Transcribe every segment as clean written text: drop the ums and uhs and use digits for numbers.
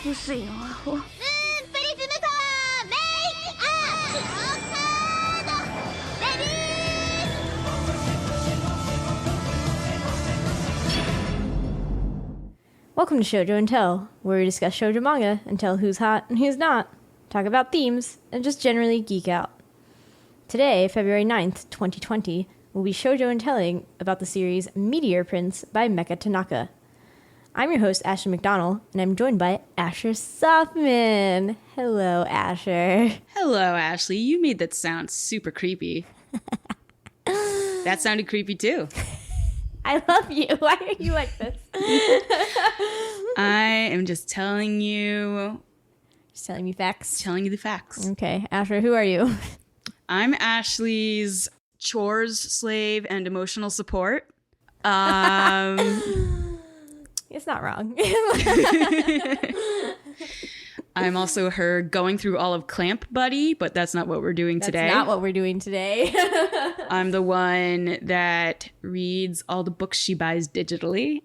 薄いのアホ。プリズムパワーメイクアップロッカードレディー Welcome to Shojo and Tell, where we discuss shoujo manga and tell who's hot and who's not, talk about themes, and just generally geek out. Today, February 9th, 2020, we'll be shoujo and telling about the series Meteor Prince by Meca Tanaka. I'm your host, Ashley McDonald, and I'm joined by Asher Sofman. Hello, Asher. Hello, Ashley. You made that sound super creepy. That sounded creepy, too. I love you. Why are you like this? I am just telling you... Just telling me facts? Telling you the facts. Okay. Asher, who are you? I'm Ashley's chores slave and emotional support. It's not wrong. I'm also her going through all of Clamp buddy, but that's not what we're doing today. That's not what we're doing today. I'm the one that reads all the books she buys digitally.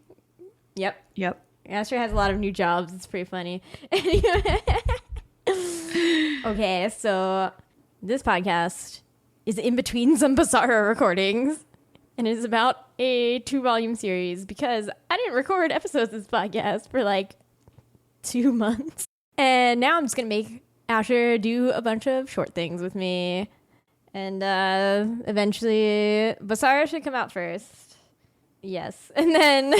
Yep. Yep. Asher has a lot of new jobs. It's pretty funny. Okay, so this podcast is in between some Bizarro recordings. And it is about a 2-volume series because I didn't record episodes of this podcast for like 2 months. And now I'm just going to make Asher do a bunch of short things with me. And eventually, Bizarro should come out first. Yes. And then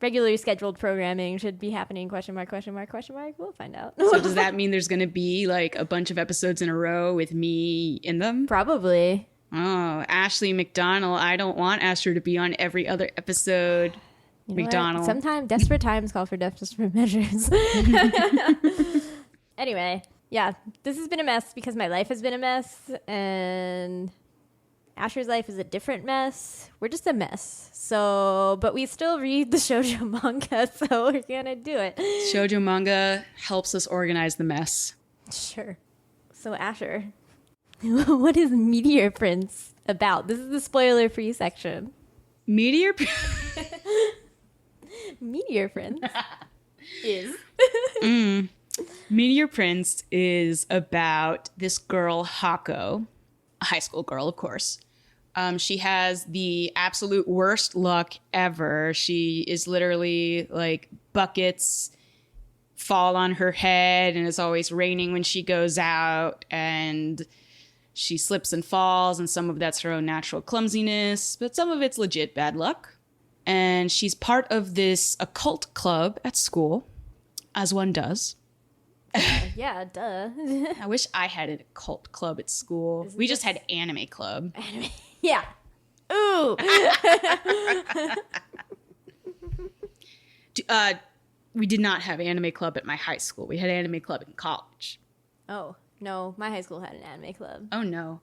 regularly scheduled programming should be happening, question mark, question mark, question mark. We'll find out. So does that mean there's going to be like a bunch of episodes in a row with me in them? Probably. Oh, Ashley McDonald. I don't want Asher to be on every other episode. You know McDonald. Sometimes desperate times call for desperate measures. Anyway, yeah, this has been a mess because my life has been a mess and Asher's life is a different mess. We're just a mess. So, but we still read the shoujo manga, so we're gonna do it. Shoujo manga helps us organize the mess. Sure. So, Asher, what is Meteor Prince about? This is the spoiler-free section. Meteor Meteor Prince is... Meteor Prince is about this girl, Hako, a high school girl, of course. She has the absolute worst luck ever. She is literally like buckets fall on her head and it's always raining when she goes out and she slips and falls, and some of that's her own natural clumsiness, but some of it's legit bad luck. And she's part of this occult club at school, as one does. Yeah, duh. I wish I had an occult club at school. We just had anime club. Anime. Yeah. Ooh. We did not have anime club at my high school. We had anime club in college. Oh, no. My high school had an anime club. Oh, no.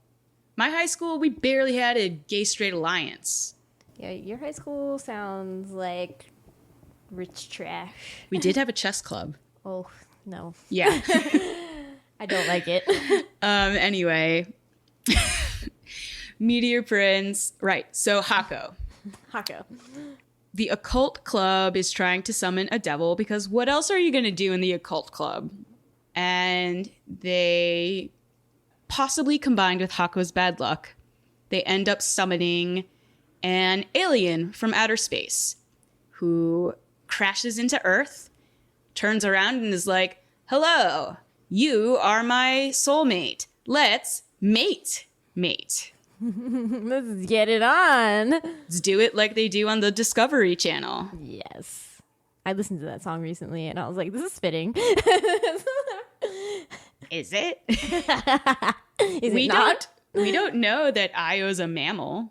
My high school, we barely had a gay-straight alliance. Yeah, your high school sounds like rich trash. We did have a chess club. Oh, no. Yeah. I don't like it. Anyway. Meteor Prince. Right. So Hako. Hako. The occult club is trying to summon a devil because what else are you going to do in the occult club? And they, possibly combined with Hako's bad luck, they end up summoning an alien from outer space who crashes into Earth, turns around and is like, "Hello, you are my soulmate. Let's mate." Let's get it on. Let's do it like they do on the Discovery Channel. Yes. I listened to that song recently and I was like, this is fitting. Is it? Is it not? We don't know that Io's a mammal.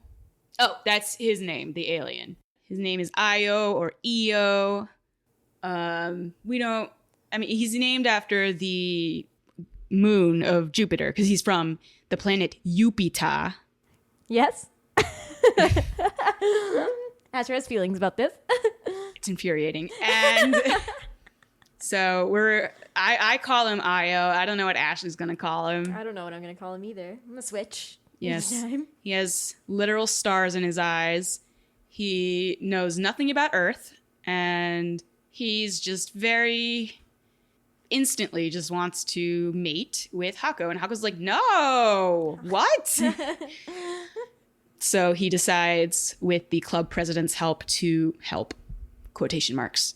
Oh, that's his name, the alien. His name is Io or Io. He's named after the moon of Jupiter because he's from the planet Jupiter. Yes. Asher has feelings about this. It's infuriating. And so I call him Io. I don't know what Ashley's going to call him. I don't know what I'm going to call him either. I'm going to switch. Yes. He has literal stars in his eyes. He knows nothing about Earth. And he's just very instantly just wants to mate with Hako. And Hako's like, no, what? So he decides, with the club president's help, quotation marks,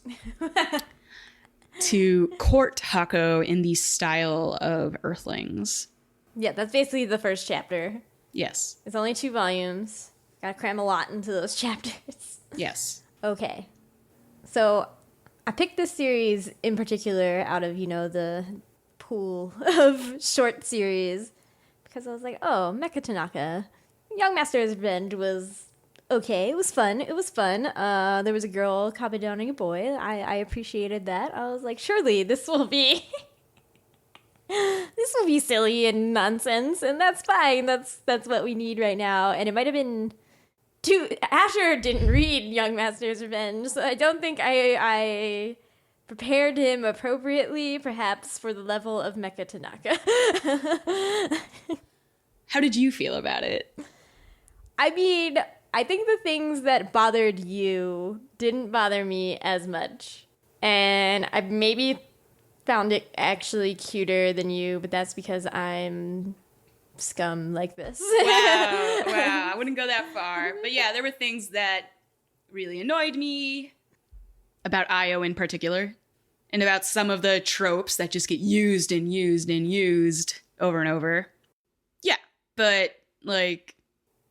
to court Hako in the style of Earthlings. Yeah, that's basically the first chapter. Yes. It's only 2 volumes. Gotta cram a lot into those chapters. Yes. Okay. So I picked this series in particular out of, the pool of short series because I was like, oh, Meca Tanaka. Young Master's Revenge was okay. It was fun. There was a girl kabedowning a boy. I appreciated that. I was like, surely this will be silly and nonsense, and that's fine. That's what we need right now. And it might have been Asher didn't read Young Master's Revenge, so I don't think I prepared him appropriately, perhaps for the level of Meca Tanaka. How did you feel about it? I mean, I think the things that bothered you didn't bother me as much. And I maybe found it actually cuter than you, but that's because I'm scum like this. Wow, I wouldn't go that far. But yeah, there were things that really annoyed me about Io in particular, and about some of the tropes that just get used and used and used over and over. Yeah, but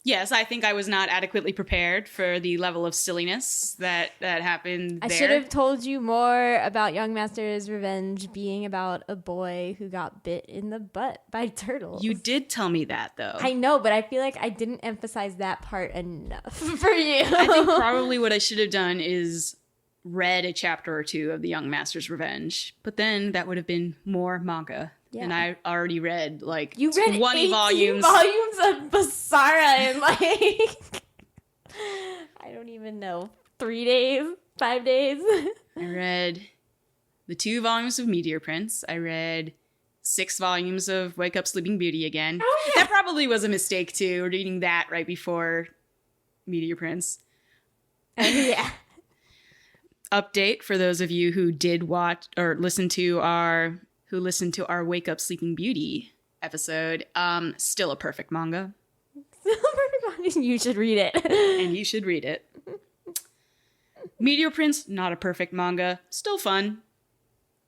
yes, I think I was not adequately prepared for the level of silliness that happened there. I should have told you more about Young Master's Revenge being about a boy who got bit in the butt by turtles. You did tell me that, though. I know, but I feel like I didn't emphasize that part enough for you. I think probably what I should have done is read a chapter or 2 of the Young Master's Revenge, but then that would have been more manga. Yeah. And I already read 20 volumes of Basara in I don't even know, 3 days, 5 days. I read the 2 volumes of Meteor Prince. I read 6 volumes of Wake Up Sleeping Beauty again. Oh, yeah. That probably was a mistake too, reading that right before Meteor Prince. Yeah. Update for those of you who did watch or listen to our Wake Up Sleeping Beauty episode. Still a perfect manga. You should read it. And you should read it. Meteor Prince, not a perfect manga. Still fun,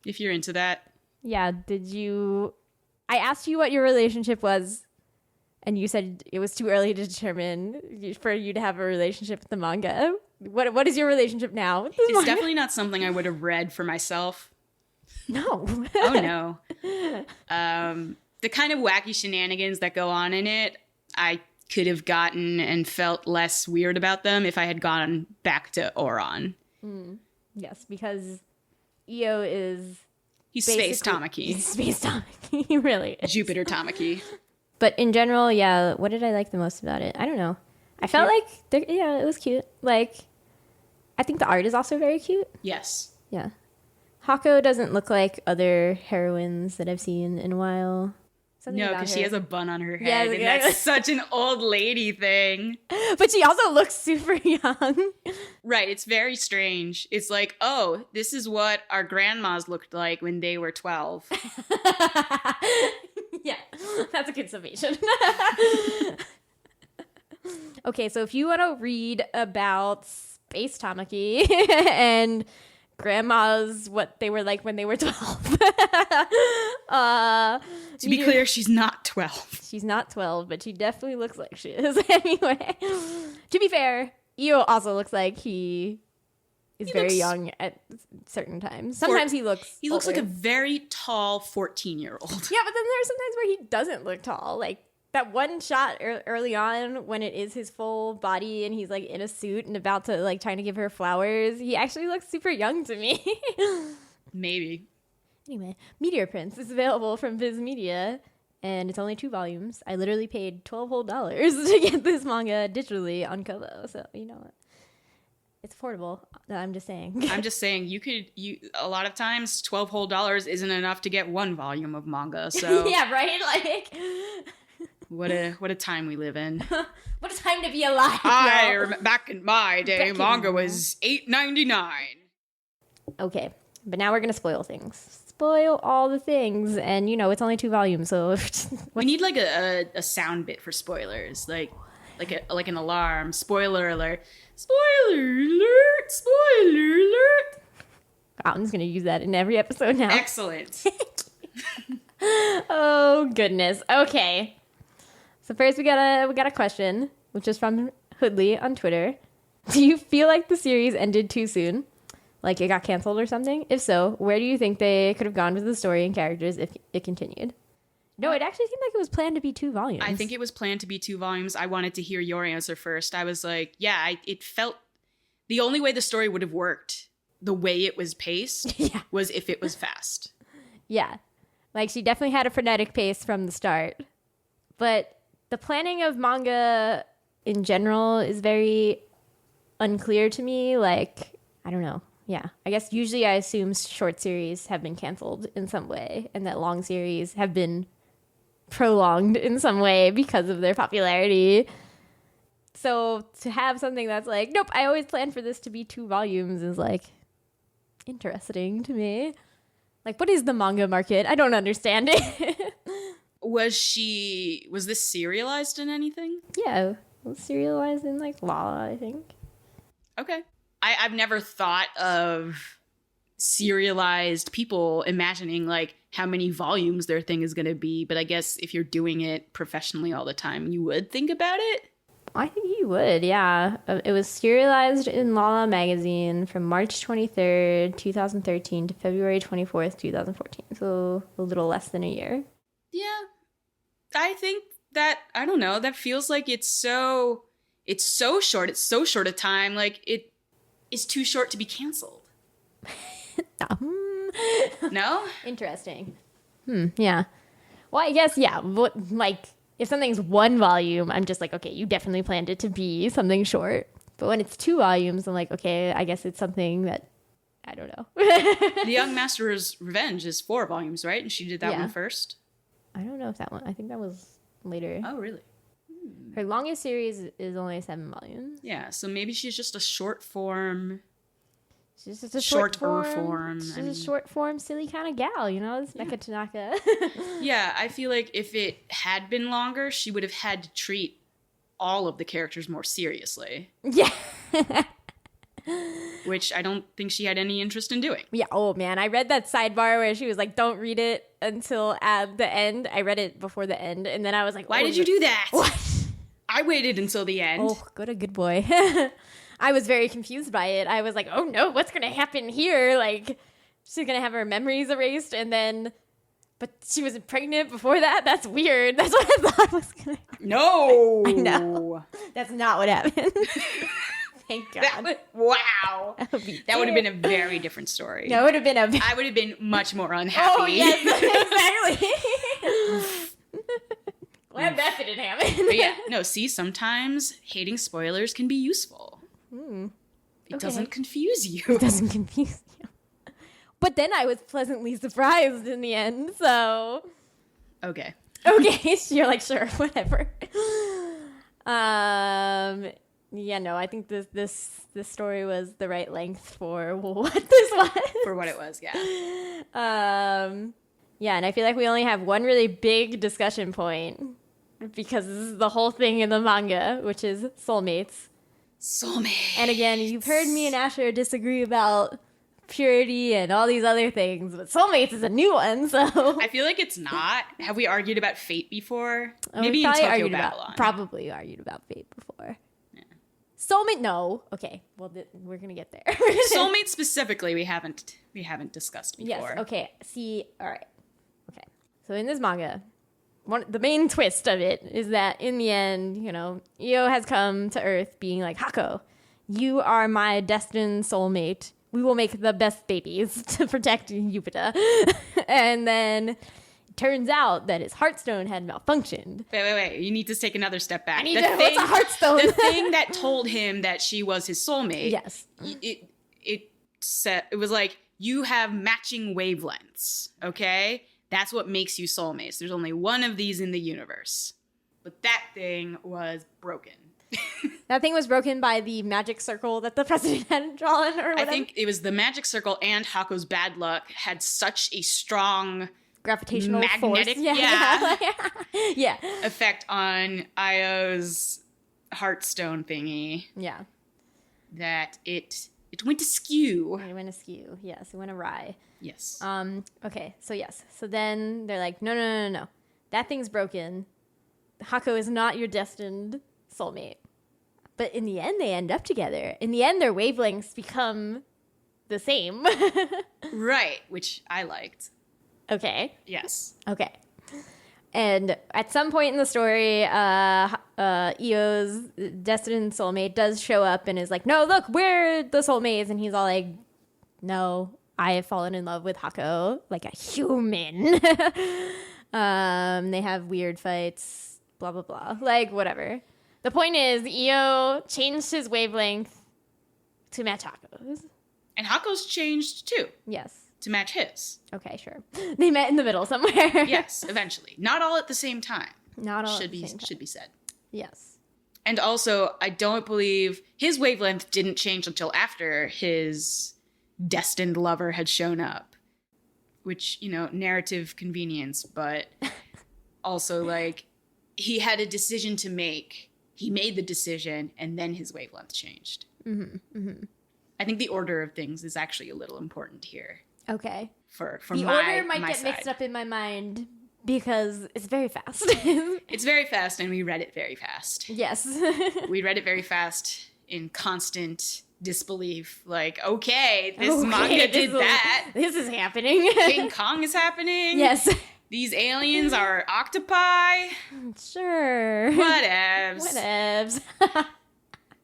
if you're into that. Yeah, I asked you what your relationship was, and you said it was too early to determine for you to have a relationship with the manga. What is your relationship now? It's manga? Definitely not something I would have read for myself. No. Oh, no. The kind of wacky shenanigans that go on in it, I could have gotten and felt less weird about them if I had gone back to OURAN. Yes, because Io is... He's Space Tamaki. He's Space Tamaki. He really is. Jupiter Tamaki. But in general, yeah, what did I like the most about it? I don't know. I felt like, it was cute. I think the art is also very cute. Yes. Yeah. Hako doesn't look like other heroines that I've seen in a while. No, because she has a bun on her head, and that's such an old lady thing. But she also looks super young. Right, it's very strange. It's like, oh, this is what our grandmas looked like when they were 12. Yeah, that's a good summation. Okay, so if you want to read about Space Tamaki and grandmas, what they were like when they were 12. To be clear, she's not 12. She's not 12, but she definitely looks like she is anyway. To be fair, Io also looks like he very young at certain times. Sometimes he looks older. Like a very tall 14-year-old. Yeah, but then there's sometimes where he doesn't look tall. Like that one shot early on when it is his full body and he's in a suit and about to trying to give her flowers. He actually looks super young to me. Maybe. Anyway, Meteor Prince is available from Viz Media, and it's only 2 volumes. I literally paid $12 whole to get this manga digitally on Kobo, so you know what? It's affordable. I'm just saying. A lot of times $12 whole isn't enough to get 1 volume of manga. So yeah, right? What a time we live in. What a time to be alive. Back in my day, manga was $8.99. Okay, but now we're gonna spoil things. spoil all the things. And, it's only 2 volumes, so... We need like a sound bit for spoilers, like an alarm. Spoiler alert! Spoiler alert! Spoiler alert! I'm just gonna use that in every episode now. Excellent. Oh goodness. Okay. So first we got a question, which is from Hoodley on Twitter. Do you feel like the series ended too soon? Like it got canceled or something? If so, where do you think they could have gone with the story and characters if it continued? No, it actually seemed like it was planned to be 2 volumes. I think it was planned to be 2 volumes. I wanted to hear your answer first. I was like, yeah, it felt... The only way the story would have worked, the way it was paced, was if it was fast. Yeah. Like, she definitely had a frenetic pace from the start. But the planning of manga in general is very unclear to me. Like, I don't know. Yeah. I guess usually I assume short series have been canceled in some way and that long series have been prolonged in some way because of their popularity. So to have something that's like, nope, I always planned for this to be 2 volumes is like interesting to me. Like, what is the manga market? I don't understand it. Was this serialized in anything? Yeah, it was serialized in like Lala, I think. Okay. I've never thought of serialized people imagining like how many volumes their thing is going to be, but I guess if you're doing it professionally all the time, you would think about it. I think you would, yeah. It was serialized in Lala magazine from March 23rd, 2013 to February 24th, 2014. So a little less than a year. Yeah. I think that, I don't know, that feels like it's so short. It's so short a time. Like it is too short to be canceled. No? Interesting. Yeah. Well, I guess, yeah. Like, if something's 1 volume, I'm just like, okay, you definitely planned it to be something short. But when it's 2 volumes, I'm like, okay, I guess it's something that, I don't know. The Young Master's Revenge is 4 volumes, right? And she did that one first? I don't know if that one, I think that was later. Oh, really? Her longest series is only 7 volumes. Yeah, so maybe she's just a short form... She's just a shorter form. She's a short form, silly kind of gal, This Meca Tanaka. Yeah, I feel like if it had been longer, she would have had to treat all of the characters more seriously. Yeah. Which I don't think she had any interest in doing. Yeah, oh man, I read that sidebar where she was like, don't read it until at the end. I read it before the end, and then I was like, why did you do that? What? I waited until the end. Oh, good boy. I was very confused by it. I was like, oh no, what's going to happen here? Like, she's going to have her memories erased but she was pregnant before that? That's weird. That's what I thought was going to happen. No. I know. That's not what happened. Thank God. Wow. That would have been a very different story. That would have been I would have been much more unhappy. Oh, yes, exactly. Glad that didn't happen. But yeah, no, see, sometimes hating spoilers can be useful. It doesn't confuse you. It doesn't confuse you. But then I was pleasantly surprised in the end, so... Okay. Okay, you're like, sure, whatever. Yeah, no, I think this story was the right length for what this was. For what it was, yeah. Yeah, and I feel like we only have one really big discussion point because this is the whole thing in the manga, which is Soulmates. Soulmates. And again, you've heard me and Asher disagree about purity and all these other things, but Soulmates is a new one, so... I feel like it's not. Have we argued about fate before? Maybe in Tokyo Babylon. Probably argued about fate before. Yeah. Soulmate, no. Okay, well, we're gonna get there. Soulmate specifically, we haven't discussed before. Yes, okay. See, all right. Okay. So in this manga... the main twist of it is that in the end, Io has come to Earth being like, Hako, you are my destined soulmate. We will make the best babies to protect Jupiter. And then it turns out that his Heartstone had malfunctioned. Wait. You need to take another step back. What's a Heartstone? The thing that told him that she was his soulmate. Yes. It was like, you have matching wavelengths, okay? That's what makes you soulmates. There's only one of these in the universe. But that thing was broken. That thing was broken by the magic circle that the president had drawn or whatever. I think it was the magic circle and Hako's bad luck had such a strong gravitational magnetic force. Yeah. effect on Io's heartstone thingy. Yeah. That it went askew. It went askew. Yes, it went awry. Yes. Okay, so yes. So then they're like, no. That thing's broken. Hako is not your destined soulmate. But in the end, they end up together. In the end, their wavelengths become the same. Right, which I liked. Okay. Yes. Okay. And at some point in the story, Io's destined soulmate does show up and is like, no, look, we're the soulmates. And he's all like, no, I have fallen in love with Hako like a human. They have weird fights, blah, blah, blah. Like, whatever. The point is, Io changed his wavelength to match Hako's. And Hako's changed too. Yes. To match his. Okay, sure. They met in the middle somewhere. Yes, eventually. Not all at the same time. Not all Should be said. Yes. And also, I don't believe his wavelength didn't change until after his destined lover had shown up. Which, narrative convenience, but also, like, he had a decision to make. He made the decision, and then his wavelength changed. I think the order of things is actually a little important here. Okay. For the my order might my get side. mixed up in my mind because it's very fast. It's very fast, and we read it very fast. Yes. We read it very fast in constant disbelief. Like, okay, this manga did that. This is happening. King Kong is happening. Yes. These aliens are octopi. Sure. Whatevs. Whatevs.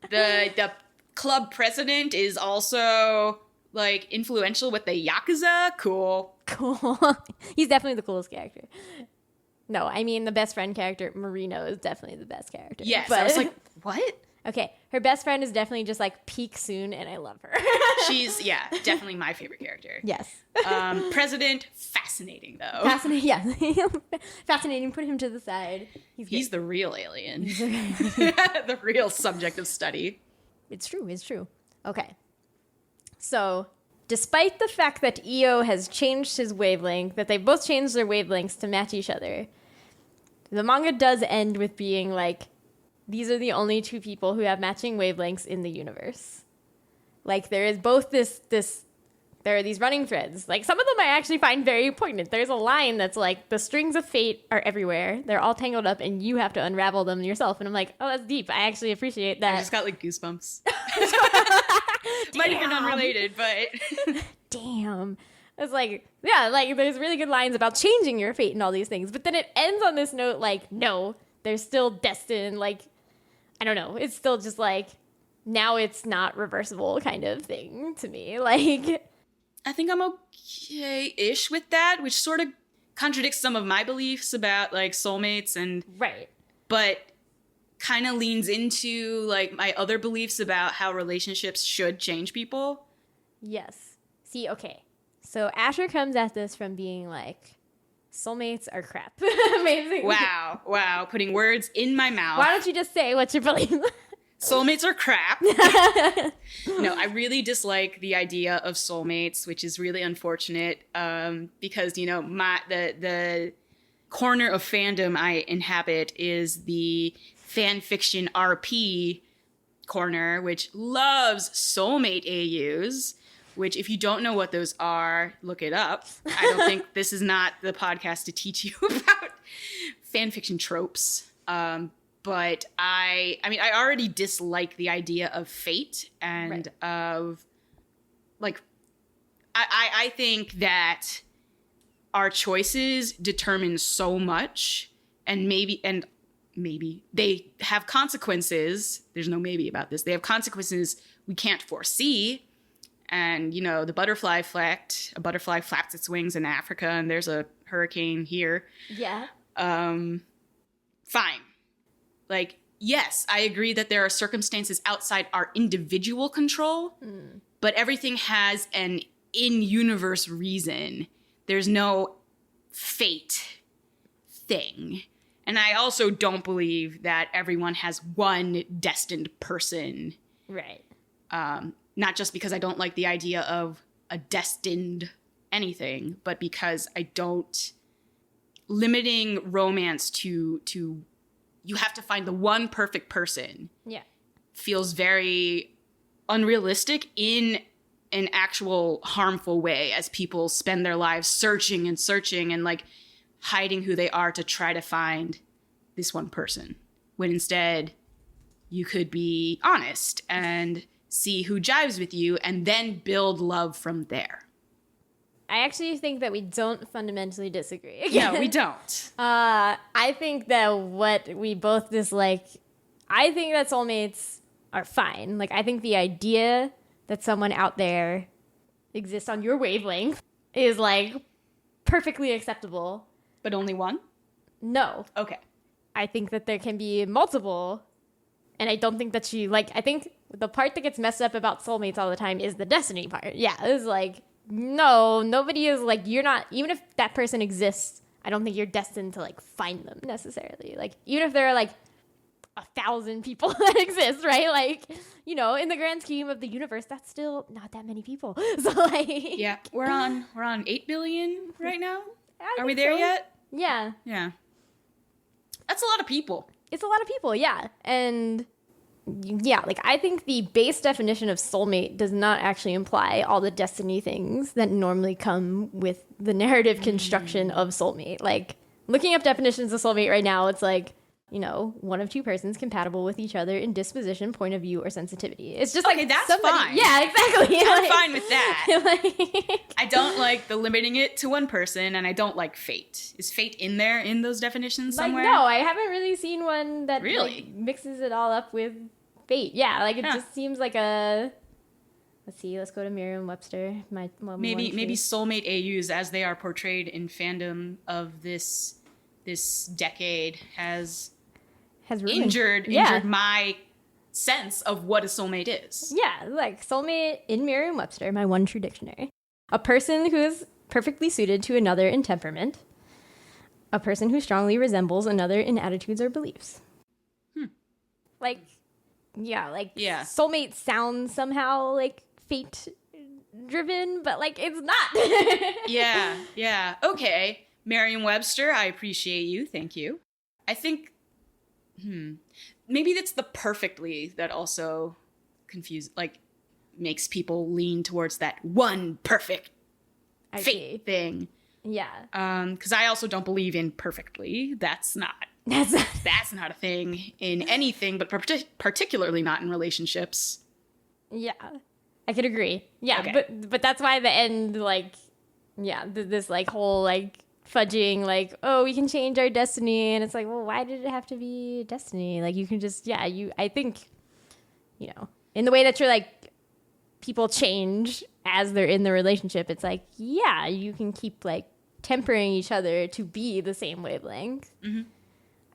The club president is also, like, influential with the Yakuza. Cool. He's definitely the coolest character. No, I mean the best friend character, Marino, is definitely the best character. Yes, but, I was like, what? Okay, her best friend is definitely just like peak soon, and I love her. She's, definitely my favorite character. Yes. President, fascinating though. Fascinating, yeah. Fascinating, put him to the side. He's the real alien. The real subject of study. It's true. Okay. So, despite the fact that Io has changed his wavelength, that they both changed their wavelengths to match each other, the manga does end with being like, these are the only two people who have matching wavelengths in the universe. Like, there is both there are these running threads. Like, some of them I actually find very poignant. There's a line that's like, the strings of fate are everywhere. They're all tangled up, and you have to unravel them yourself. And I'm like, oh, that's deep. I actually appreciate that. I just got, like, goosebumps. Might have been unrelated, but... Damn. It's like, yeah, like, there's really good lines about changing your fate and all these things. But then it ends on this note, like, no, they're still destined. Like, I don't know. It's still just like, now it's not reversible kind of thing to me. Like... I think I'm okay-ish with that, which sort of contradicts some of my beliefs about, like, soulmates and... Right. But kind of leans into, like, my other beliefs about how relationships should change people. Yes. See, okay. So Asher comes at this from being like, soulmates are crap. Amazing. Wow. Putting words in my mouth. Why don't you just say what you believe? Soulmates are crap. No, I really dislike the idea of soulmates, which is really unfortunate because, the corner of fandom I inhabit is the fan fiction RP corner, which loves soulmate AUs, which if you don't know what those are, look it up. I don't think this is not the podcast to teach you about fan fiction tropes. But I already dislike the idea of fate and of, like, I think that our choices determine so much, and maybe they have consequences. There's no maybe about this. They have consequences we can't foresee. And, the butterfly effect, a butterfly flaps its wings in Africa and there's a hurricane here. Yeah. Fine. Like, yes, I agree that there are circumstances outside our individual control, but everything has an in-universe reason. There's no fate thing. And I also don't believe that everyone has one destined person. Right. Not just because I don't like the idea of a destined anything, but because I don't... Limiting romance to you have to find the one perfect person feels very unrealistic in an actual harmful way, as people spend their lives searching and like hiding who they are to try to find this one person, when instead you could be honest and see who jives with you and then build love from there. I actually think that we don't fundamentally disagree. No, we don't. I think that what we both dislike, I think that soulmates are fine. Like, I think the idea that someone out there exists on your wavelength is, like, perfectly acceptable. But only one? No. Okay. I think that there can be multiple. And I don't think that I think the part that gets messed up about soulmates all the time is the destiny part. Yeah, it's like... No, nobody is like, you're not, even if that person exists, I don't think you're destined to like find them necessarily. Like, even if there are like 1,000 people that exist, right? Like, you know, in the grand scheme of the universe, that's still not that many people. So like, yeah, we're on 8 billion right now. Are we there yet? Yeah. Yeah. That's a lot of people. It's a lot of people, yeah. And yeah, like I think the base definition of soulmate does not actually imply all the destiny things that normally come with the narrative construction of soulmate. Like looking up definitions of soulmate right now, it's like, you know, one of two persons compatible with each other in disposition, point of view, or sensitivity. It's just okay, like that's somebody, fine. Yeah, exactly. I'm like, fine with that. Like, I don't like the limiting it to one person, and I don't like fate. Is fate in there in those definitions somewhere? like no, I haven't really seen one that Really? like, mixes it all up with fate. Yeah, like it just seems like a... Let's see, let's go to Merriam Webster. Maybe soulmate AUs as they are portrayed in fandom of this decade has ruined. injured my sense of what a soulmate is. Yeah, like soulmate in Merriam Webster, my one true dictionary. A person who is perfectly suited to another in temperament. A person who strongly resembles another in attitudes or beliefs. Like, yeah. Soulmate sounds somehow like fate driven, but like it's not. Yeah. Okay. Merriam-Webster, I appreciate you. Thank you. I think, maybe that's the perfectly that also makes people lean towards that one perfect fate thing. Yeah. Because I also don't believe in perfectly. That's not a thing in anything, but particularly not in relationships. Yeah, I could agree. Yeah, okay. but that's why the end, like, yeah, this like whole like fudging, like, oh, we can change our destiny, and it's like, well, why did it have to be destiny? Like, you can just, I think, you know, in the way that you're like, people change as they're in the relationship. It's like, yeah, you can keep like tempering each other to be the same wavelength. Mm-hmm.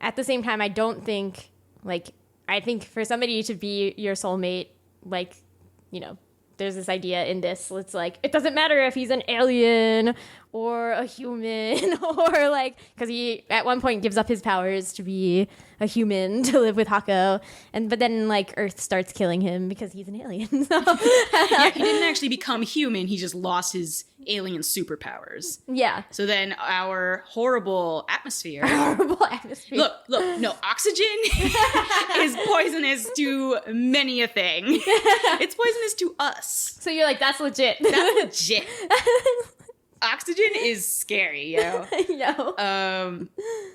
At the same time, I don't think, like, I think for somebody to be your soulmate, like, you know, there's this idea in this, it's like, it doesn't matter if he's an alien or a human or like, because he at one point gives up his powers to be a human to live with Hako, but then like Earth starts killing him because he's an alien. So. Yeah, he didn't actually become human, he just lost his alien superpowers. Yeah. So then our horrible atmosphere. Look, no, oxygen is poisonous to many a thing. It's poisonous to us. So you're like, that's legit. That's legit. Oxygen is scary, yo.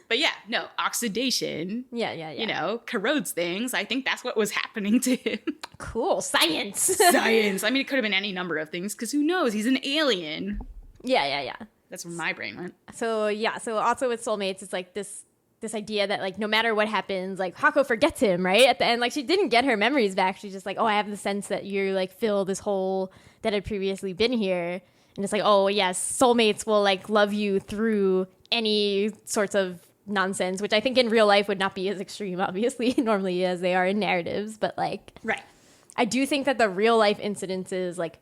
But yeah, no, oxidation. Yeah. You know, corrodes things. I think that's what was happening to him. Cool. Science. Science. I mean, it could have been any number of things, because who knows? He's an alien. Yeah. That's where my brain went. So also with soulmates, it's like this idea that like no matter what happens, like Hako forgets him, right? At the end, like she didn't get her memories back. She's just like, oh, I have the sense that you like fill this hole that had previously been here. And it's like, oh, yes, soulmates will, like, love you through any sorts of nonsense, which I think in real life would not be as extreme, obviously, normally as they are in narratives. But, like, right. I do think that the real life incidences, like,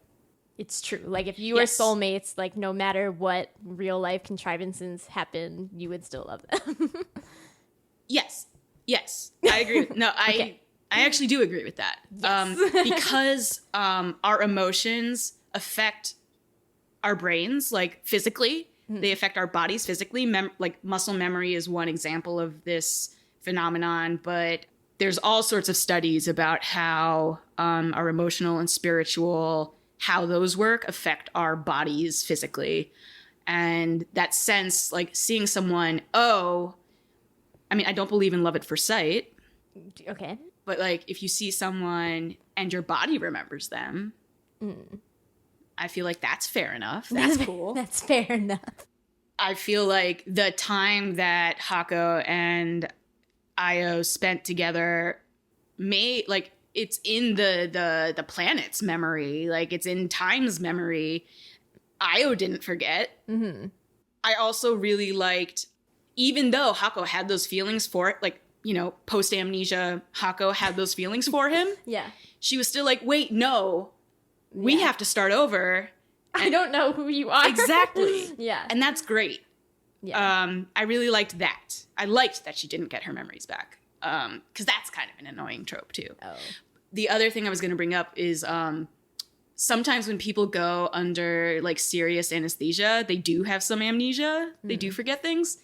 it's true. Like, if you were soulmates, like, no matter what real life contrivances happen, you would still love them. Yes. I agree with I actually do agree with that. Yes. Because our emotions affect our brains, like physically. They affect our bodies physically. Like muscle memory is one example of this phenomenon, but there's all sorts of studies about how our emotional and spiritual, how those work affect our bodies physically. And that sense, like seeing someone, I don't believe in love at first sight. Okay. But like if you see someone and your body remembers them, I feel like that's fair enough. That's cool. That's fair enough. I feel like the time that Hako and Io spent together it's in the planet's memory. Like it's in time's memory. Io didn't forget. Mm-hmm. I also really liked, even though Hako had those feelings for it, like, post amnesia, Hako had those feelings for him. Yeah. She was still like, wait, no, we have to start over. I don't know who you are. Exactly. Yeah. And that's great. Yeah. I really liked that. I liked that she didn't get her memories back. Because that's kind of an annoying trope, too. Oh. The other thing I was going to bring up is sometimes when people go under, like, serious anesthesia, they do have some amnesia. Mm-hmm. They do forget things.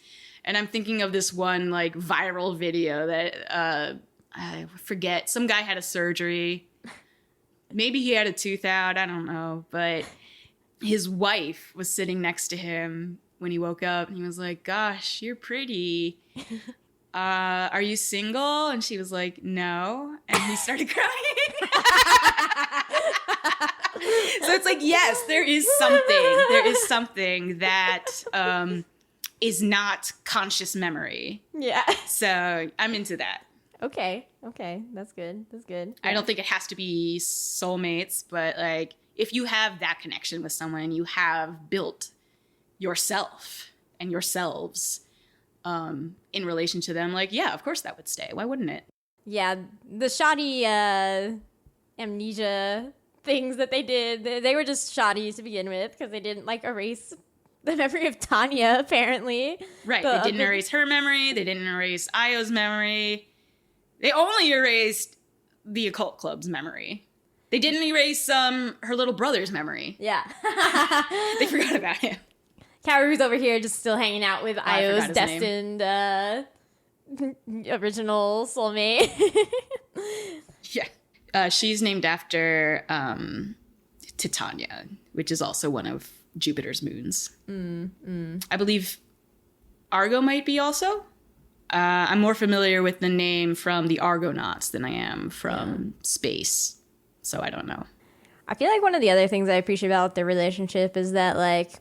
And I'm thinking of this one, like, viral video that, I forget, some guy had a surgery. Maybe he had a tooth out. I don't know. But his wife was sitting next to him when he woke up. And he was like, gosh, you're pretty. Are you single? And she was like, no. And he started crying. So it's like, yes, there is something that is not conscious memory. Yeah. So I'm into that. Okay. That's good. Yeah. I don't think it has to be soulmates, but like if you have that connection with someone, you have built yourself and yourselves in relation to them. Like, yeah, of course that would stay. Why wouldn't it? Yeah, the shoddy amnesia things that they did, they were just shoddy to begin with because they didn't like erase the memory of Tanja, apparently. Right. They didn't erase her memory. They didn't erase Io's memory. They only erased the occult club's memory. They didn't erase her little brother's memory. Yeah. They forgot about him. Kaoru's over here just still hanging out with Io's destined original soulmate. Yeah. She's named after Titania, which is also one of Jupiter's moons. I believe Argo might be also. I'm more familiar with the name from the Argonauts than I am from space. So I don't know. I feel like one of the other things I appreciate about their relationship is that, like,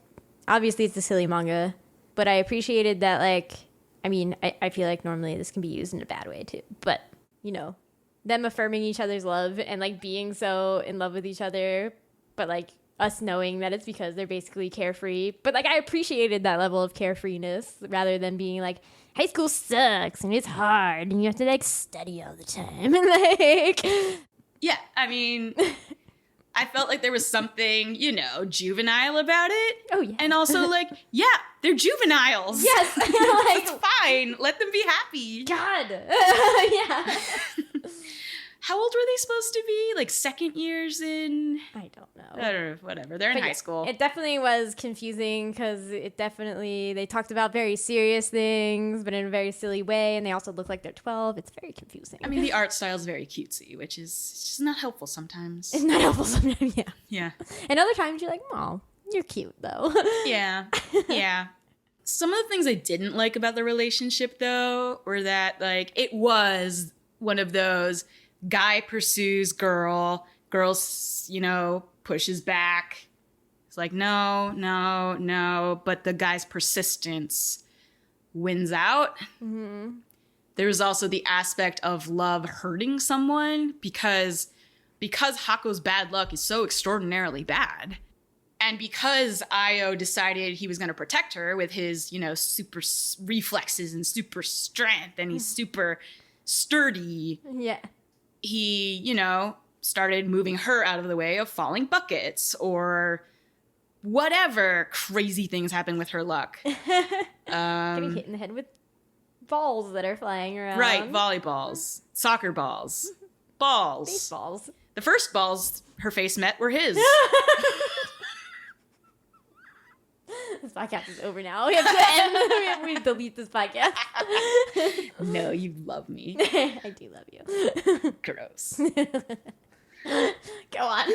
obviously it's a silly manga, but I appreciated that, like, I feel like normally this can be used in a bad way too, but, them affirming each other's love and, like, being so in love with each other, but, like, us knowing that it's because they're basically carefree. But, like, I appreciated that level of carefreeness rather than being like, high school sucks and it's hard and you have to, like, study all the time. And, like... Yeah, I felt like there was something, juvenile about it. Oh, yeah. And also, like, yeah, they're juveniles. Yes. It's fine. Let them be happy. God. Yeah. How old were they supposed to be? Like second years in? I don't know. I don't know, whatever. They're in high school. It definitely was confusing because they talked about very serious things, but in a very silly way. And they also look like they're 12. It's very confusing. The art style is very cutesy, which is just not helpful sometimes. It's not helpful sometimes, yeah. Yeah. And other times you're like, oh, you're cute though. Yeah. Yeah. Some of the things I didn't like about the relationship though were that like it was one of those guy pursues girl, pushes back. It's like, no. But the guy's persistence wins out. Mm-hmm. There's also the aspect of love hurting someone because Hako's bad luck is so extraordinarily bad. And because Io decided he was going to protect her with his, super reflexes and super strength and he's super sturdy. Yeah. He, started moving her out of the way of falling buckets or whatever crazy things happen with her luck. Getting hit in the head with balls that are flying around. Right, volleyballs, soccer balls, balls. Baseballs. The first balls her face met were his. This podcast is over now. We have to end. We delete this podcast. No, you love me. I do love you. Gross. Go on.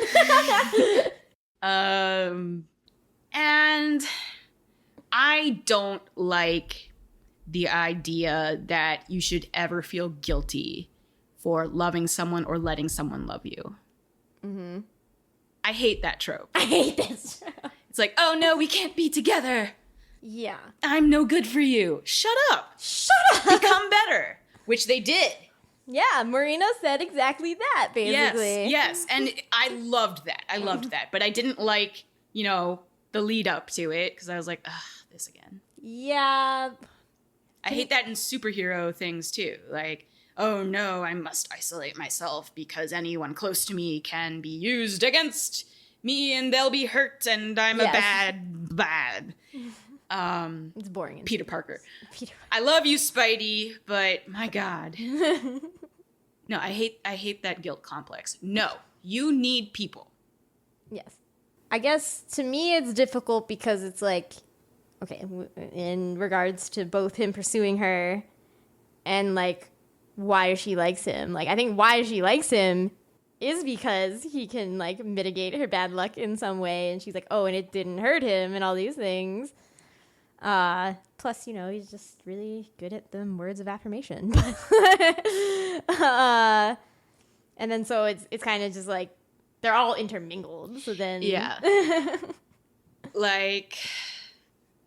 And I don't like the idea that you should ever feel guilty for loving someone or letting someone love you. Mm-hmm. I hate that trope. I hate this. It's like, oh no, we can't be together. Yeah. I'm no good for you. Shut up. Shut up. Become better. Which they did. Yeah, Marino said exactly that, basically. Yes. And I loved that. But I didn't like, the lead up to it because I was like, ugh, this again. Yeah. I hate that in superhero things too. Like, oh no, I must isolate myself because anyone close to me can be used against me and they'll be hurt and I'm a bad. It's boring. Peter Parker. I love you, Spidey, but my God. No, I hate that guilt complex. No, you need people. Yes. I guess to me it's difficult because it's like, okay, in regards to both him pursuing her and like why she likes him. Like, I think why she likes him is because he can like mitigate her bad luck in some way. And she's like, oh, and it didn't hurt him and all these things. Plus, he's just really good at the words of affirmation. And then so it's kind of just like they're all intermingled. So then yeah. Like,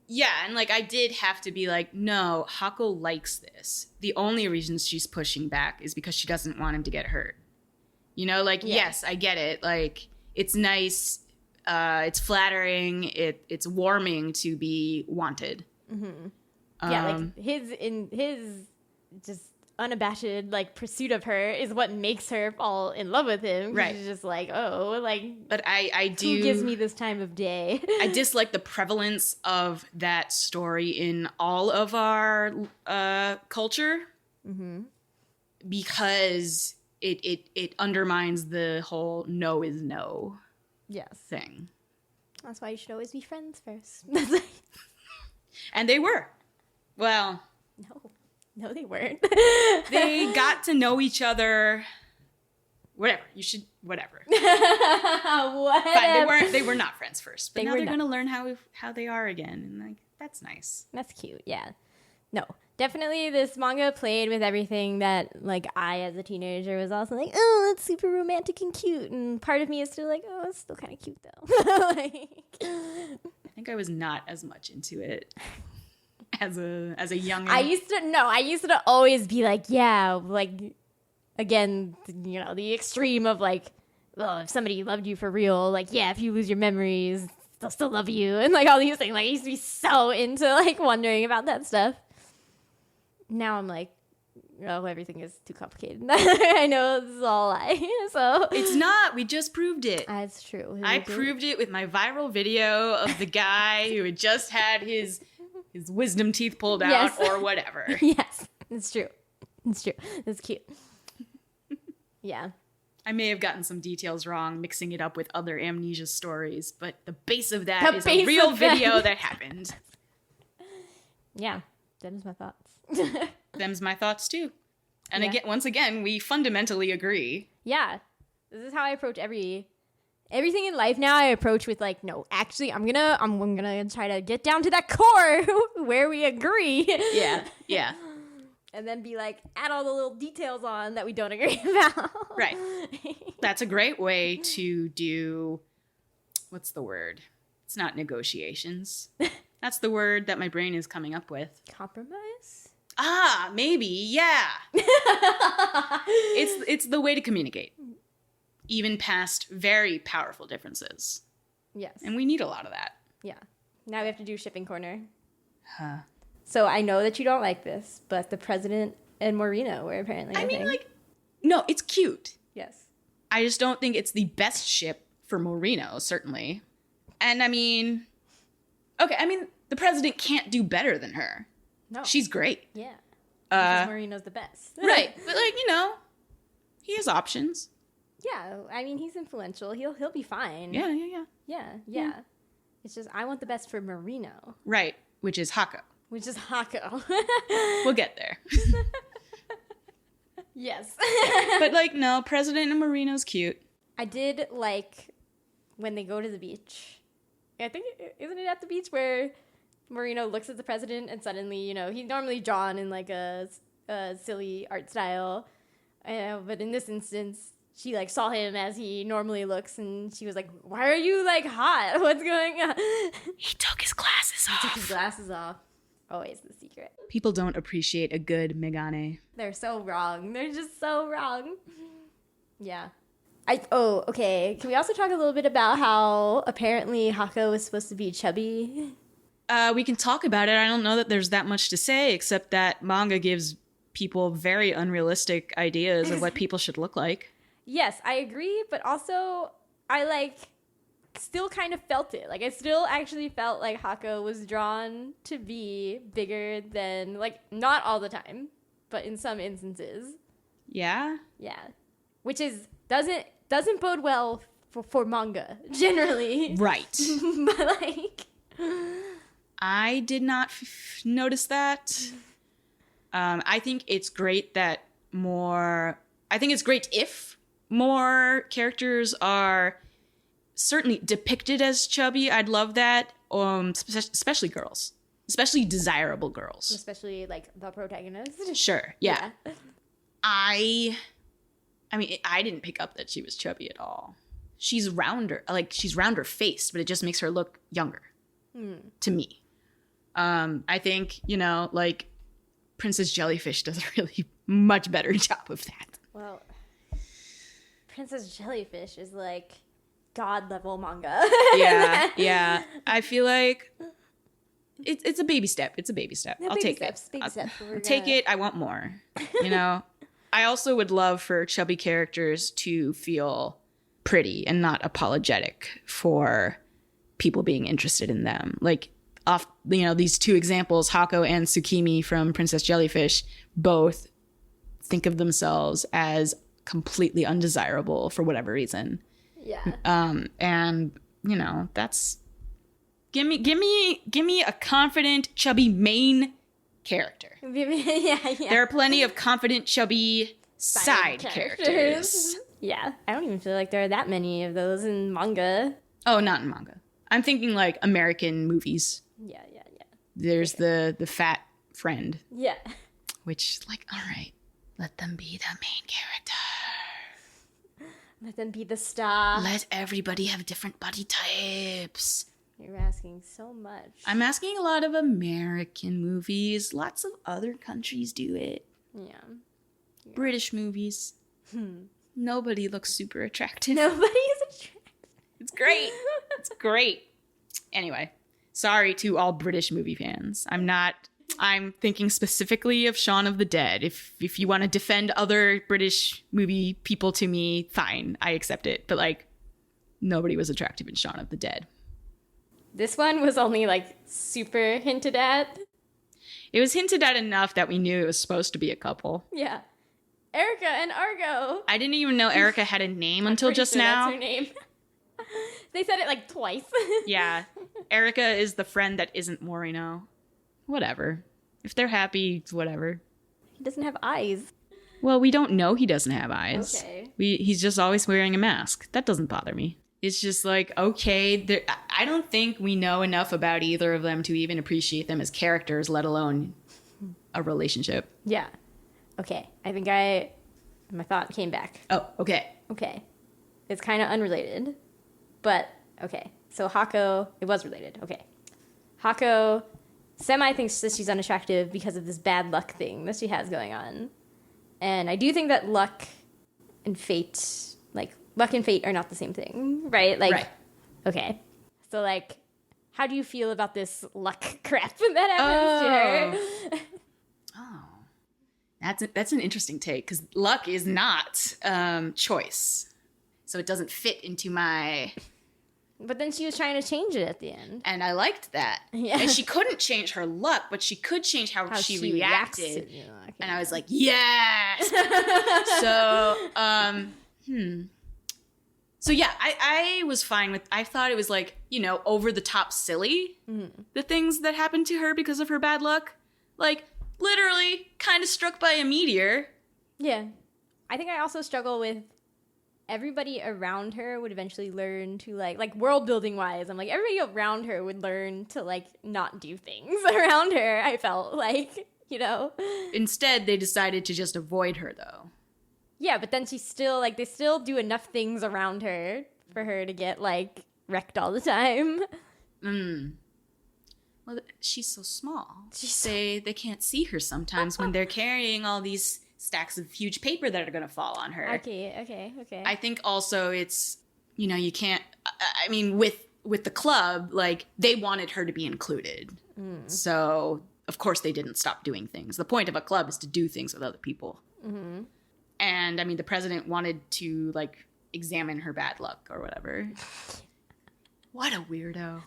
yeah, and like I did have to be like, no, Hako likes this. The only reason she's pushing back is because she doesn't want him to get hurt. Yes, I get it. Like, it's nice. It's flattering. It's warming to be wanted. Mm-hmm. Yeah, like his just unabashed like pursuit of her is what makes her fall in love with him. Right. She's just like, oh, like. But I do. Who gives me this time of day? I dislike the prevalence of that story in all of our culture, because it undermines the whole no is no. Yes. Thing. That's why you should always be friends first. And they were. Well. No, they weren't. They got to know each other. Whatever. Whatever. Whatever. Fine. They were not friends first. But now they're going to learn how they are again. And like, that's nice. That's cute. Yeah. No. Definitely this manga played with everything that, like, I, as a teenager, was also like, oh, it's super romantic and cute. And part of me is still like, oh, it's still kind of cute, though. I think I was not as much into it as a young. I used to always be like, yeah, like, again, the extreme of, like, well, if somebody loved you for real, like, yeah, if you lose your memories, they'll still love you. And, like, all these things. Like, I used to be so into, like, wondering about that stuff. Now I'm like, oh, everything is too complicated. I know this is all a lie. So it's not. We just proved it. That's true. I proved it with my viral video of the guy who had just had his wisdom teeth pulled out or whatever. Yes, it's true. It's true. That's cute. Yeah. I may have gotten some details wrong, mixing it up with other amnesia stories, but the base of that is a real video that happened. Yeah, them's my thoughts. Them's my thoughts too. And once again, we fundamentally agree. Yeah. This is how I approach everything in life now. I approach with like, no, actually, I'm gonna try to get down to that core where we agree. Yeah. And then be like, add all the little details on that we don't agree about. Right. That's a great way to do, what's the word? It's not negotiations. That's the word that my brain is coming up with. Compromise? Maybe, yeah. It's the way to communicate, even past very powerful differences. Yes. And we need a lot of that. Yeah. Now we have to do shipping corner. So I know that you don't like this, but the president and Marino were apparently a thing. No, it's cute. Yes. I just don't think it's the best ship for Marino, certainly. And the president can't do better than her. No. She's great. Yeah. Because Marino's the best. Right. But, like, you know, he has options. Yeah, I mean, he's influential. He'll be fine. Yeah. It's just I want the best for Marino, Right, which is Hako. which is Hako. We'll get there. Yes. But, like, no, President and Marino's cute. I did like when they go to the beach. I think, isn't it at the beach where Marino looks at the president and suddenly, you know, he's normally drawn in like a silly art style. But in this instance, she like saw him as he normally looks and she was like, why are you like hot? What's going on? He took his glasses off. Took his glasses off. Always the secret. People don't appreciate a good megane. They're so wrong. They're just so wrong. Yeah. Okay. Can we also talk a little bit about how apparently Hako is supposed to be chubby? We can talk about it. I don't know that there's that much to say, except that manga gives people very unrealistic ideas of what people should look like. Yes, I agree, but also I like still kind of felt it. Like I still actually felt like Hako was drawn to be bigger than, like, not all the time, but in some instances. Yeah? Yeah. Which is doesn't bode well for manga generally. Right. But like I did not notice that. I think it's great that I think it's great if more characters are certainly depicted as chubby. I'd love that. Especially girls. Especially desirable girls. especially like the protagonist. Sure. Yeah. I mean, I didn't pick up that she was chubby at all. She's rounder faced, but it just makes her look younger to me. I think, you know, like Princess Jellyfish does a really much better job of that. Well, Princess Jellyfish is like god level manga. Yeah. I feel like it's a baby step. It's a baby step. Yeah, I'll take it. Baby steps. I'll take it. I want more. You know, I also would love for chubby characters to feel pretty and not apologetic for people being interested in them. Like, these two examples, Hako and Tsukimi from Princess Jellyfish, both think of themselves as completely undesirable for whatever reason. Yeah. And you know, that's give me a confident chubby main character. Yeah. There are plenty of confident chubby side characters. Yeah. I don't even feel like there are that many of those in manga. Oh, not in manga. I'm thinking like American movies. Yeah. There's the fat friend. Yeah. Which, like, all right, let them be the main character. Let them be the star. Let everybody have different body types. You're asking so much. I'm asking a lot of American movies. Lots of other countries do it. Yeah. British movies. Nobody looks super attractive. Nobody is attractive. It's great. It's great. Anyway, sorry to all British movie fans. I'm thinking specifically of Shaun of the Dead. If you want to defend other British movie people to me, fine. I accept it. But, like, nobody was attractive in Shaun of the Dead. This one was only, like, super hinted at. It was hinted at enough that we knew it was supposed to be a couple. Yeah. Erica and Argo. I didn't even know Erica had a name until just sure now. That's her name. They said it, like, twice. Yeah. Erica is the friend that isn't Morino. Whatever. If they're happy, whatever. He doesn't have eyes. Well, we don't know he doesn't have eyes. Okay. He's just always wearing a mask. That doesn't bother me. It's just like, okay, I don't think we know enough about either of them to even appreciate them as characters, let alone a relationship. Yeah. Okay. I think my thought came back. Oh, okay. Okay. It's kind of unrelated, but okay. So Hako, it was related. Okay. Hako semi thinks that she's unattractive because of this bad luck thing that she has going on. And I do think that luck and fate are not the same thing, right? Like, right. Okay. So, like, how do you feel about this luck crap that happens to her? Oh. That's an interesting take, because luck is not choice. So it doesn't fit into my But then she was trying to change it at the end. And I liked that. Yeah. And she couldn't change her luck, but she could change how she reacts reacted. to the luck, And I was like, yes! So, So yeah, I was fine with, I thought it was like, you know, over the top silly, the things that happened to her because of her bad luck. Like, literally kind of struck by a meteor. Yeah. I think I also struggle with everybody around her would eventually learn to like world building wise. I'm like, everybody around her would learn to like not do things around her. I felt like, you know. Instead, they decided to just avoid her though. Yeah, but then she's still like, they still do enough things around her for her to get like wrecked all the time. Well, she's so small. They can't see her sometimes when they're carrying all these stacks of huge paper that are going to fall on her. Okay. I think also it's, you know, you can't, I mean, with the club, like, they wanted her to be included. So, of course, they didn't stop doing things. The point of a club is to do things with other people. And, I mean, the president wanted to, like, examine her bad luck or whatever. What a weirdo.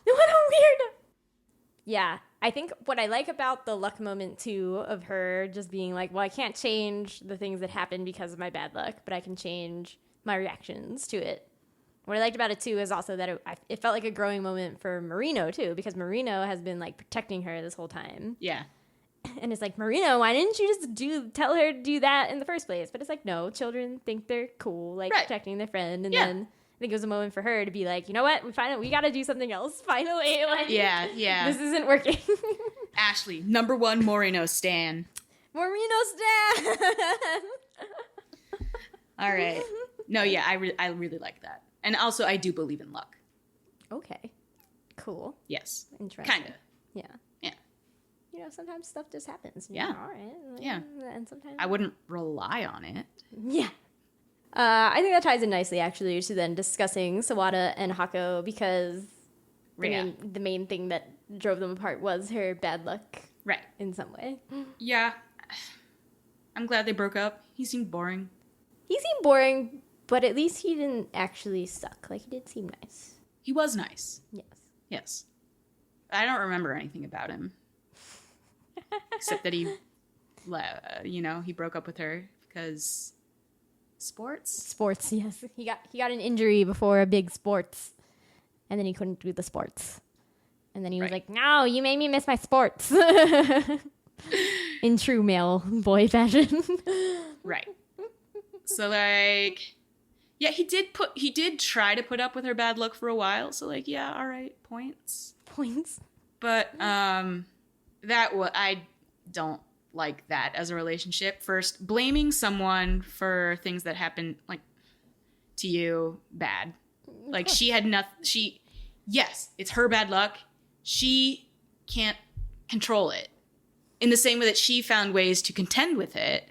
Yeah, I think what I like about the luck moment, too, of her just being like, well, I can't change the things that happen because of my bad luck, but I can change my reactions to it. What I liked about it, too, is also that it felt like a growing moment for Marino, too, because Marino has been, like, protecting her this whole time. Yeah. And it's like, Marino, why didn't you just tell her to do that in the first place? But it's like, no, children think they're cool, like, protecting their friend, and then I think it was a moment for her to be like, you know what? We got to do something else. Finally, like, yeah, this isn't working. Ashley, #1 Marino stan. Marino stan. All right. No, yeah, I really like that, and also I do believe in luck. Okay, cool. Yes, Interesting. kind of. Yeah. You know, sometimes stuff just happens. Yeah. All right. Yeah. And sometimes I wouldn't rely on it. Yeah. I think that ties in nicely, actually, to then discussing Sawada and Hako, because the main thing that drove them apart was her bad luck. Right. In some way. Yeah. I'm glad they broke up. He seemed boring. He seemed boring, but at least he didn't actually suck. Like, he did seem nice. He was nice. Yes. I don't remember anything about him. Except that he, you know, he broke up with her because sports, yes. He got an injury before a big sports, and then he couldn't do the sports, and then he was like, "No, you made me miss my sports." In true male boy fashion. Right. So like, yeah, he did try to put up with her bad luck for a while. So like, yeah, all right, points. But I don't like that as a relationship. First, blaming someone for things that happened, like, to you, bad. Like, she had nothing. Yes, it's her bad luck. She can't control it. In the same way that she found ways to contend with it,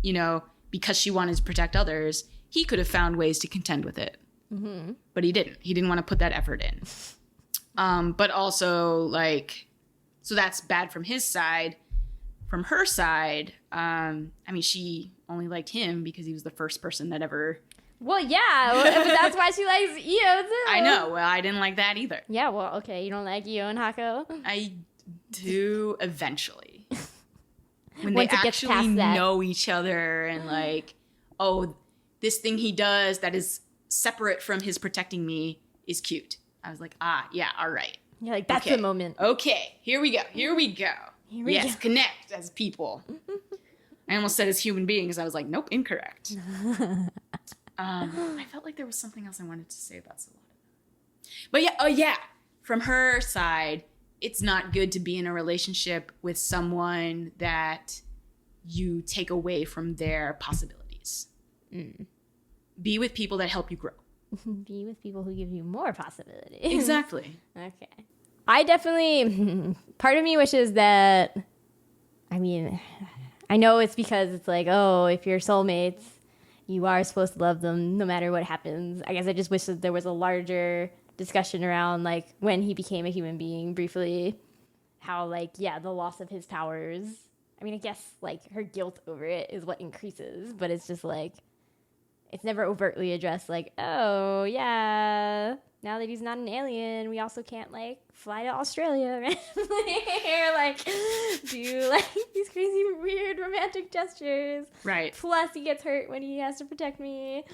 you know, because she wanted to protect others, he could have found ways to contend with it. Mm-hmm. But he didn't. He didn't want to put that effort in. But also, like, so that's bad from his side. From her side, I mean, she only liked him because he was the first person that ever... Well, yeah, but that's why she likes Io, too. I know. Well, I didn't like that either. Yeah, well, okay, you don't like Io and Hako? I do eventually. When they actually know each other and like, oh, this thing he does that is separate from his protecting me is cute. I was like, yeah, all right. You're like, that's the moment. Okay, here we go. Yes, connect as people. I almost said as human beings. I was like, nope, incorrect. I felt like there was something else I wanted to say about Sawada. But yeah, from her side, it's not good to be in a relationship with someone that you take away from their possibilities. Be with people that help you grow. Be with people who give you more possibilities. Exactly. Okay. I definitely, part of me wishes that, I mean, I know it's because it's like, oh, if you're soulmates, you are supposed to love them no matter what happens. I guess I just wish that there was a larger discussion around, like, when he became a human being briefly, how, like, yeah, the loss of his powers. I mean, I guess, like, her guilt over it is what increases, but it's just like, it's never overtly addressed like, oh, yeah, now that he's not an alien, we also can't, like, fly to Australia or like, do, like, these crazy, weird romantic gestures. Right. Plus, he gets hurt when he has to protect me.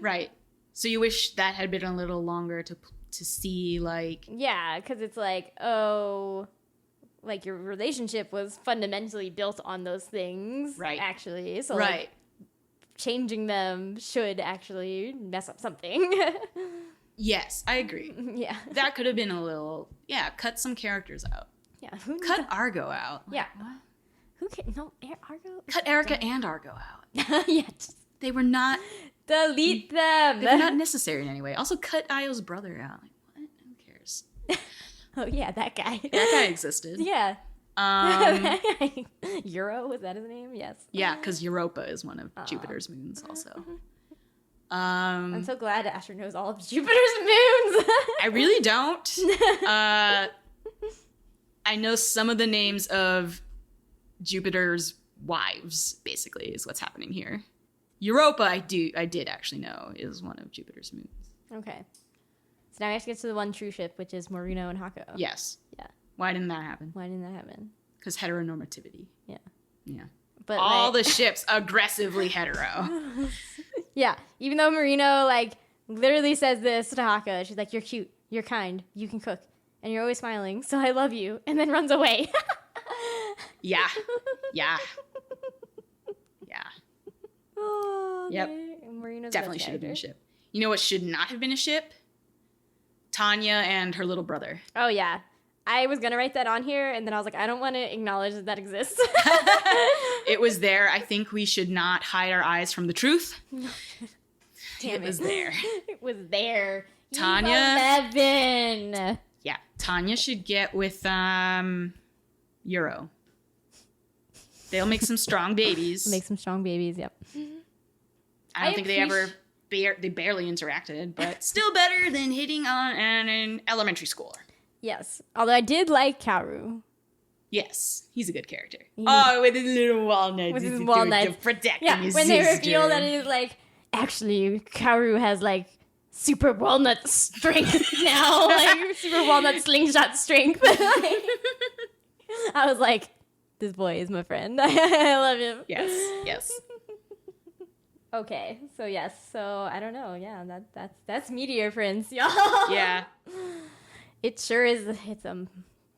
Right. So you wish that had been a little longer to see, like... Yeah, because it's like, oh, like, your relationship was fundamentally built on those things. Right. Actually. So, right. like, changing them should actually mess up something. Yes, I agree. Yeah. That could have been a little... Yeah, cut some characters out. Yeah. Cut Argo out. Yeah. What? Who can... No, Argo? Cut Erica and Argo out. Yeah. They were not... Delete them. They were not necessary in any way. Also, cut Io's brother out. Like, what? Who cares? Oh, yeah, that guy. That guy existed. Yeah. Euro, was that his name? Yes. Yeah, because Europa is one of Jupiter's moons also. I'm so glad Asher knows all of Jupiter's moons. I really don't. I know some of the names of Jupiter's wives, basically, is what's happening here. Europa, I did actually know, is one of Jupiter's moons. Okay. So now we have to get to the one true ship, which is Marino and Hako. Yes. Yeah. Why didn't that happen? Why didn't that happen? Because heteronormativity. Yeah. Yeah. But all like, the ships aggressively hetero. Yeah. Even though Marino, like, literally says this to Hako. She's like, you're cute. You're kind. You can cook. And you're always smiling. So I love you. And then runs away. Yeah. Yeah. Yeah. Oh, Yep. okay. Marino's Definitely should have been a ship. You know what should not have been a ship? Tanja and her little brother. Oh, yeah. I was going to write that on here, and then I was like, I don't want to acknowledge that that exists. It was there. I think we should not hide our eyes from the truth. Damn it was there. It was there. Tanja. 11. Yeah. Tanja should get with Euro. They'll make some strong babies. Make some strong babies, yep. I don't think they ever... they barely interacted, but still better than hitting on an elementary schooler. Yes. Although I did like Kaoru. Yes, he's a good character. Oh, with his little walnuts. With his walnuts. Protecting Yeah, his when sister. they reveal that it is like, actually, Kaoru has like super walnut strength now. Like, super walnut slingshot strength. I was like, this boy is my friend. I love him. Yes, yes. Okay, so yes, so I don't know. Yeah, that's Meteor Prince, y'all. Yeah. It sure is. It's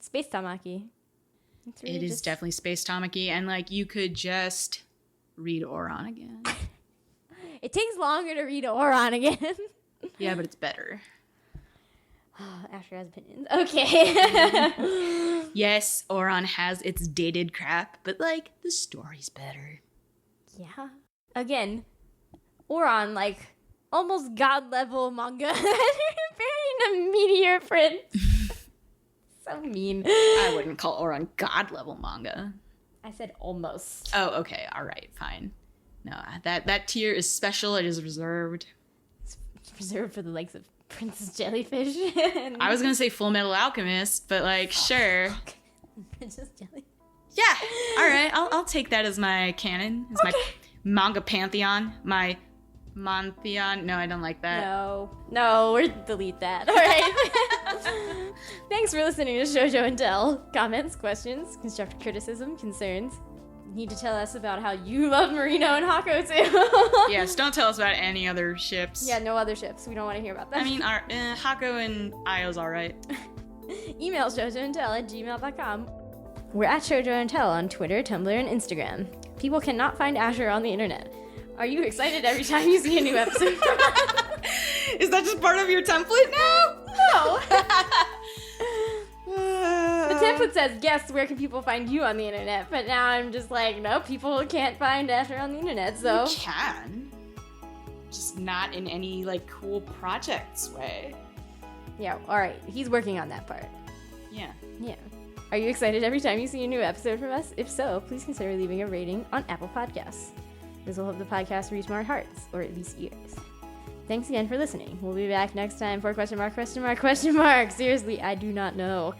space Tamaki. It's really It is definitely Space Tamaki, and like you could just read OURAN again. It takes longer to read OURAN again. Yeah, but it's better. Asher has opinions. Okay. Yes, OURAN has its dated crap, but like the story's better. Yeah. Again, OURAN, like, almost god-level manga. Burying a Meteor Prince. So mean. I wouldn't call OURAN god-level manga. I said almost. Oh, okay. All right. Fine. No, that tier is special. It is reserved. It's reserved for the likes of Princess Jellyfish. I was going to say Full Metal Alchemist, but like, sure. Princess Jellyfish. Yeah. All right. I'll take that as my canon. As my manga pantheon. My Montheon. No, I don't like that. No, we'll delete that. All right. Thanks for listening to Shojo Tell. Comments, questions, constructive criticism, concerns. You need to tell us about how you love Marino and Hako too. Yes, don't tell us about any other ships. Yeah, no other ships. We don't want to hear about them. I mean, our Hako and Io's all right. Email shojoandtell@gmail.com. We're at Shojo and Tell on Twitter, Tumblr, and Instagram. People cannot find Asher on the internet. Are you excited every time you see a new episode? Is that just part of your template now? No. The template says, guess where can people find you on the internet? But now I'm just like, no, people can't find Asher on the internet, so. You can. Just not in any, like, cool projects way. Yeah, alright. He's working on that part. Yeah. Yeah. Are you excited every time you see a new episode from us? If so, please consider leaving a rating on Apple Podcasts. This will help the podcast reach more hearts, or at least ears. Thanks again for listening. We'll be back next time for question mark. Seriously, I do not know.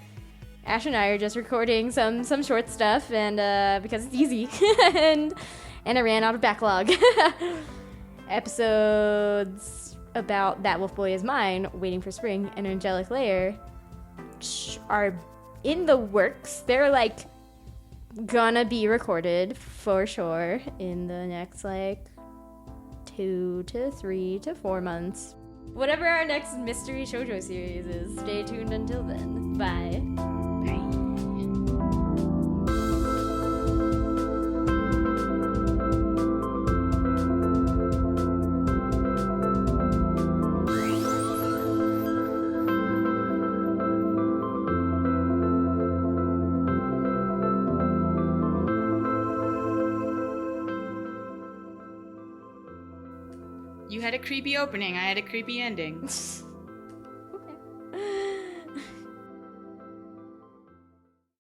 Ash and I are just recording some short stuff, and because it's easy, and I ran out of backlog. episodes about That Wolf Boy Is Mine, Waiting for Spring, and Angelic Layer are in the works. They're like gonna be recorded for sure in the next like 2 to 3 to 4 months. Whatever our next mystery shoujo series is, stay tuned until then. Bye. You had a creepy opening, I had a creepy ending.